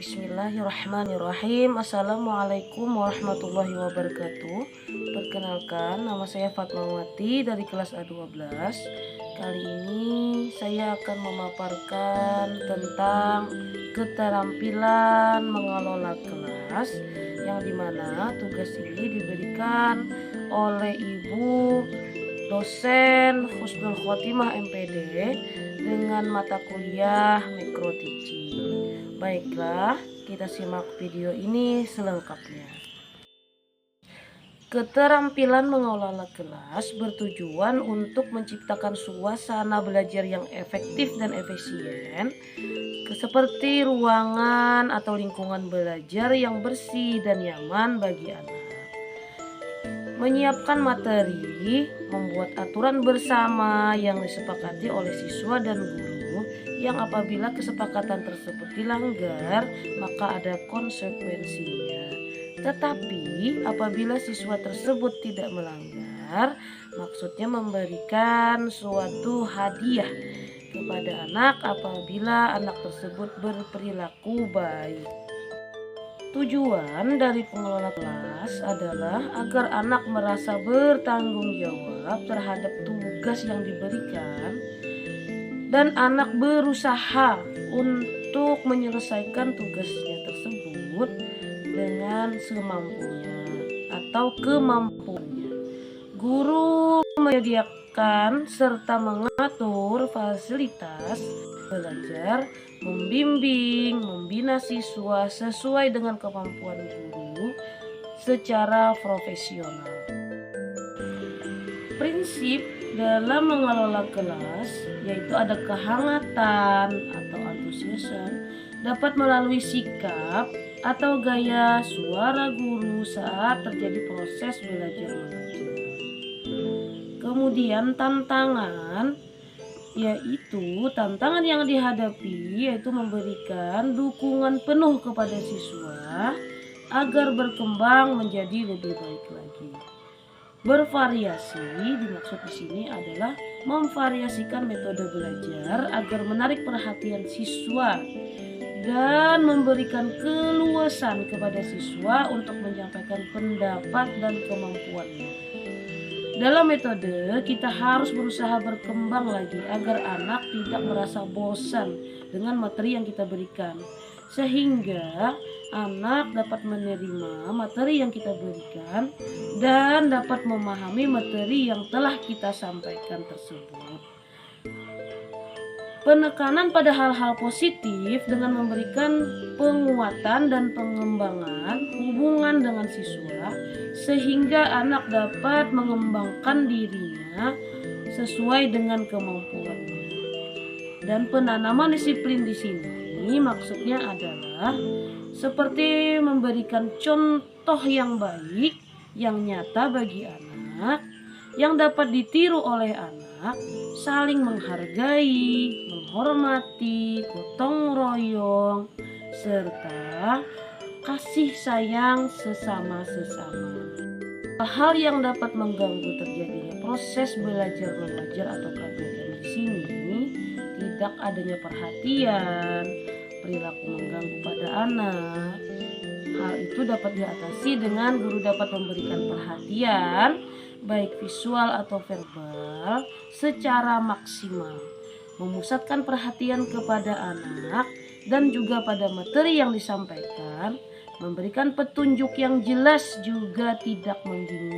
Bismillahirrahmanirrahim. Assalamualaikum warahmatullahi wabarakatuh. Perkenalkan, nama saya Fatmawati dari kelas A12. Kali ini saya akan memaparkan tentang keterampilan mengelola kelas, yang dimana tugas ini diberikan oleh Ibu dosen Husnul Khotimah MPD dengan mata kuliah Micro Teaching. Baiklah, kita simak video ini selengkapnya. Keterampilan mengelola kelas bertujuan untuk menciptakan suasana belajar yang efektif dan efisien, seperti ruangan atau lingkungan belajar yang bersih dan nyaman bagi anak. Menyiapkan materi, membuat aturan bersama yang disepakati oleh siswa dan guru, yang apabila kesepakatan tersebut dilanggar maka ada konsekuensinya. Tetapi apabila siswa tersebut tidak melanggar, maksudnya memberikan suatu hadiah kepada anak apabila anak tersebut berperilaku baik. Tujuan dari pengelola kelas adalah agar anak merasa bertanggung jawab terhadap tugas yang diberikan dan anak berusaha untuk menyelesaikan tugasnya tersebut dengan semampunya atau kemampuannya. Guru menyediakan serta mengatur fasilitas belajar, membimbing, membina siswa sesuai dengan kemampuan guru secara profesional. Prinsip dalam mengelola kelas yaitu ada kehangatan atau antusiasme dapat melalui sikap atau gaya suara guru saat terjadi proses belajar mengajar. Kemudian tantangan yang dihadapi yaitu memberikan dukungan penuh kepada siswa agar berkembang menjadi lebih baik lagi. Bervariasi dimaksud di sini adalah memvariasikan metode belajar agar menarik perhatian siswa dan memberikan keluasan kepada siswa untuk menyampaikan pendapat dan kemampuannya. Dalam metode, kita harus berusaha berkembang lagi agar anak tidak merasa bosan dengan materi yang kita berikan, sehingga anak dapat menerima materi yang kita berikan dan dapat memahami materi yang telah kita sampaikan tersebut. Penekanan pada hal-hal positif dengan memberikan penguatan dan pengembangan hubungan dengan siswa sehingga anak dapat mengembangkan dirinya sesuai dengan kemampuannya. Dan penanaman disiplin di sini maksudnya adalah seperti memberikan contoh yang baik, yang nyata bagi anak, yang dapat ditiru oleh anak, saling menghargai, menghormati, gotong royong, serta kasih sayang sesama-sesama. Hal yang dapat mengganggu terjadinya proses belajar mengajar atau KBM di sini tidak adanya perhatian, perilaku mengganggu pada anak. Hal itu dapat diatasi dengan guru dapat memberikan perhatian baik visual atau verbal secara maksimal, memusatkan perhatian kepada anak dan juga pada materi yang disampaikan, memberikan petunjuk yang jelas juga tidak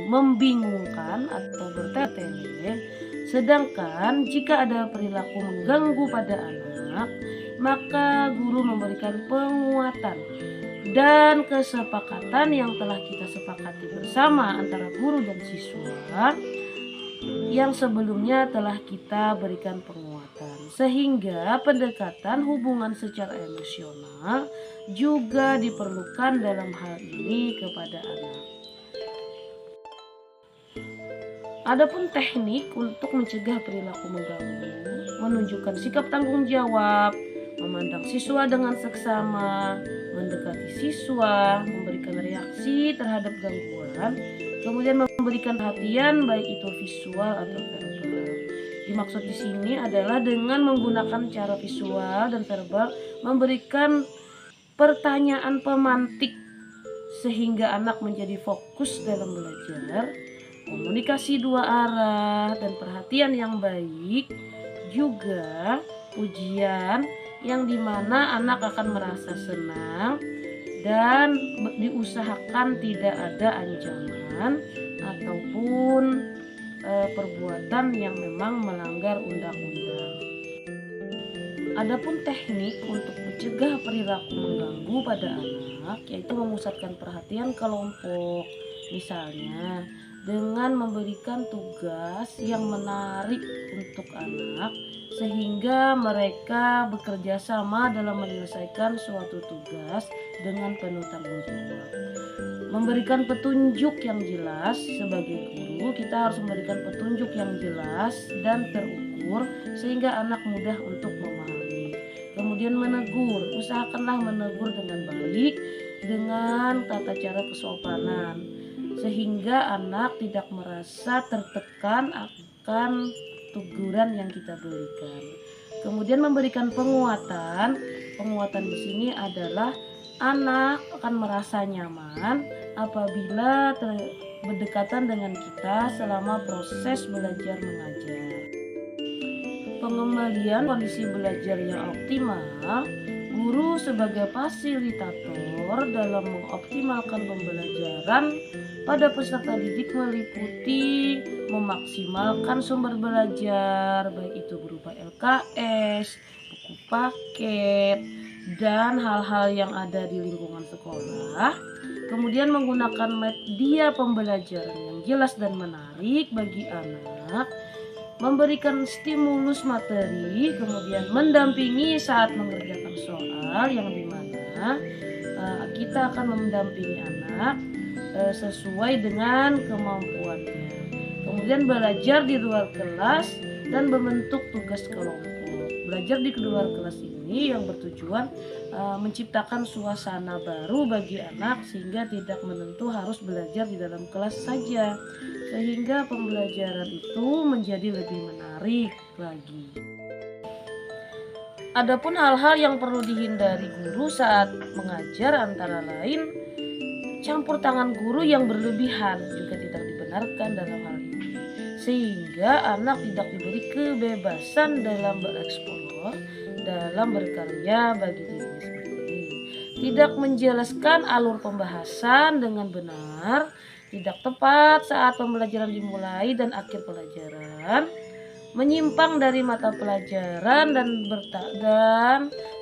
membingungkan atau bertele-tele. Sedangkan jika ada perilaku mengganggu pada anak, maka guru memberikan penguatan dan kesepakatan yang telah kita sepakati bersama antara guru dan siswa yang sebelumnya telah kita berikan penguatan, sehingga pendekatan hubungan secara emosional juga diperlukan dalam hal ini kepada anak. Adapun teknik untuk mencegah perilaku mengganggu, menunjukkan sikap tanggung jawab, memandang siswa dengan seksama, mendekati siswa, memberikan reaksi terhadap gangguan, kemudian memberikan perhatian baik itu visual atau verbal. Dimaksud di sini adalah dengan menggunakan cara visual dan verbal memberikan pertanyaan pemantik sehingga anak menjadi fokus dalam belajar, komunikasi dua arah dan perhatian yang baik, juga ujian yang dimana anak akan merasa senang dan diusahakan tidak ada ancaman ataupun perbuatan yang memang melanggar undang-undang. Adapun teknik untuk mencegah perilaku mengganggu pada anak yaitu memusatkan perhatian kelompok, misalnya dengan memberikan tugas yang menarik untuk anak sehingga mereka bekerja sama dalam menyelesaikan suatu tugas dengan penuh tanggung jawab. Memberikan petunjuk yang jelas, sebagai guru kita harus memberikan petunjuk yang jelas dan terukur sehingga anak mudah untuk memahami. Kemudian menegur, usahakanlah menegur dengan baik dengan tata cara kesopanan sehingga anak tidak merasa tertekan akan teguran yang kita berikan. Kemudian memberikan penguatan. Penguatan di sini adalah anak akan merasa nyaman apabila berdekatan dengan kita selama proses belajar mengajar. Pengembalian kondisi belajar yang optimal, guru sebagai fasilitator dalam mengoptimalkan pembelajaran pada peserta didik meliputi memaksimalkan sumber belajar, baik itu berupa LKS, buku paket, dan hal-hal yang ada di lingkungan sekolah. Kemudian menggunakan media pembelajaran yang jelas dan menarik bagi anak, memberikan stimulus materi, kemudian mendampingi saat mengerjakan soal yang dimana kita akan mendampingi anak sesuai dengan kemampuannya. Kemudian belajar di luar kelas dan membentuk tugas kelompok. Belajar di luar kelas ini yang bertujuan menciptakan suasana baru bagi anak sehingga tidak menentu harus belajar di dalam kelas saja, sehingga pembelajaran itu menjadi lebih menarik lagi. Adapun hal-hal yang perlu dihindari guru saat mengajar antara lain campur tangan guru yang berlebihan juga tidak dibenarkan dalam hal ini, sehingga anak tidak diberi kebebasan dalam bereksplor, dalam berkarya bagi dirinya sendiri. Tidak menjelaskan alur pembahasan dengan benar, tidak tepat saat pembelajaran dimulai dan akhir pelajaran, menyimpang dari mata pelajaran dan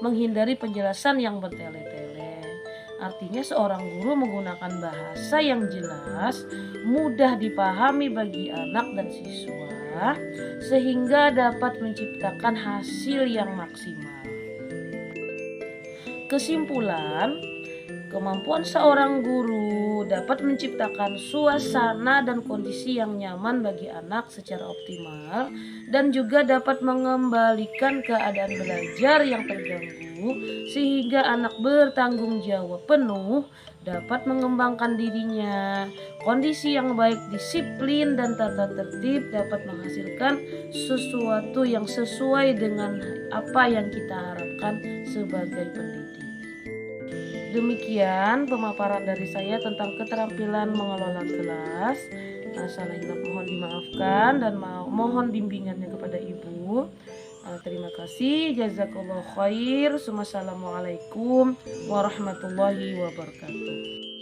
menghindari penjelasan yang bertele-tele. Artinya seorang guru menggunakan bahasa yang jelas, mudah dipahami bagi anak dan siswa, sehingga dapat menciptakan hasil yang maksimal. Kesimpulan, kemampuan seorang guru dapat menciptakan suasana dan kondisi yang nyaman bagi anak secara optimal dan juga dapat mengembalikan keadaan belajar yang terganggu sehingga anak bertanggung jawab penuh, dapat mengembangkan dirinya. Kondisi yang baik, disiplin dan tata tertib dapat menghasilkan sesuatu yang sesuai dengan apa yang kita harapkan sebagai pendidik. Demikian pemaparan dari saya tentang keterampilan mengelola kelas. Salah hilaf mohon dimaafkan dan mohon bimbingannya kepada Ibu. Terima kasih. Jazakallahu khair. Wassalamualaikum warahmatullahi wabarakatuh.